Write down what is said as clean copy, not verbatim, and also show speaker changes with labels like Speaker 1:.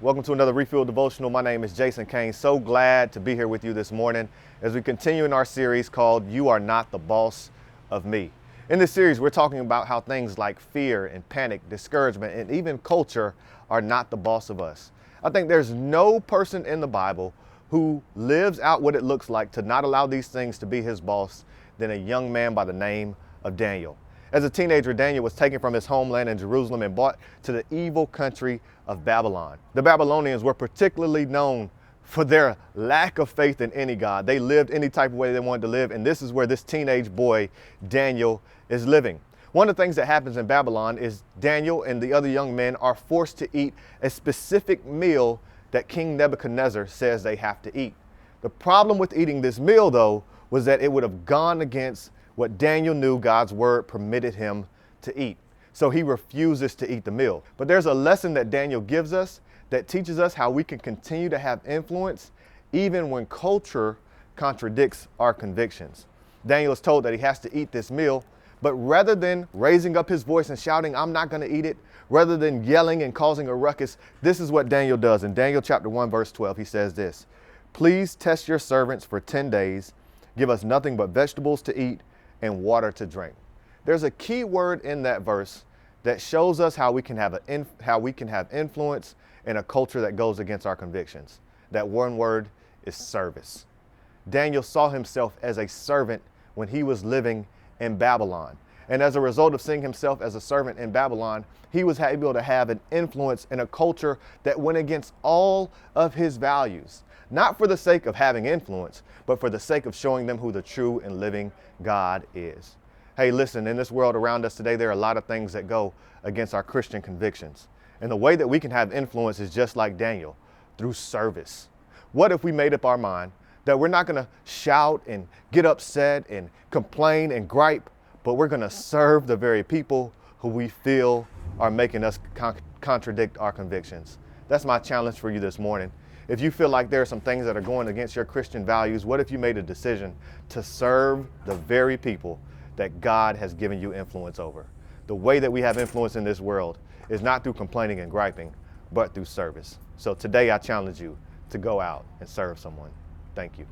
Speaker 1: Welcome to another Refuel Devotional. My name is Jason Caine. So glad to be here with you this morning as we continue in our series called You Are Not the Boss of Me. In this series, we're talking about how things like fear and panic, discouragement, and even culture are not the boss of us. I think there's no person in the Bible who lives out what it looks like to not allow these things to be his boss than a young man by the name of Daniel. As a teenager, Daniel was taken from his homeland in Jerusalem and brought to the evil country of Babylon. The Babylonians were particularly known for their lack of faith in any God. They lived any type of way they wanted to live, and this is where this teenage boy, Daniel, is living. One of the things that happens in Babylon is Daniel and the other young men are forced to eat a specific meal that King Nebuchadnezzar says they have to eat. The problem with eating this meal, though, was that it would have gone against what Daniel knew God's word permitted him to eat. So he refuses to eat the meal. But there's a lesson that Daniel gives us that teaches us how we can continue to have influence even when culture contradicts our convictions. Daniel is told that he has to eat this meal, but rather than raising up his voice and shouting, "I'm not going to eat it," rather than yelling and causing a ruckus, this is what Daniel does. In Daniel chapter 1, verse 12, he says this: "Please test your servants for 10 days. Give us nothing but vegetables to eat and water to drink." There's a key word in that verse that shows us how we can have influence in a culture that goes against our convictions. That one word is service. Daniel saw himself as a servant when he was living in Babylon. And as a result of seeing himself as a servant in Babylon, he was able to have an influence in a culture that went against all of his values. Not for the sake of having influence, but for the sake of showing them who the true and living God is. Hey, listen, in this world around us today, there are a lot of things that go against our Christian convictions. And the way that we can have influence is just like Daniel, through service. What if we made up our mind that we're not going to shout and get upset and complain and gripe, but we're going to serve the very people who we feel are making us contradict our convictions? That's my challenge for you this morning. If you feel like there are some things that are going against your Christian values, what if you made a decision to serve the very people that God has given you influence over? The way that we have influence in this world is not through complaining and griping, but through service. So today I challenge you to go out and serve someone. Thank you.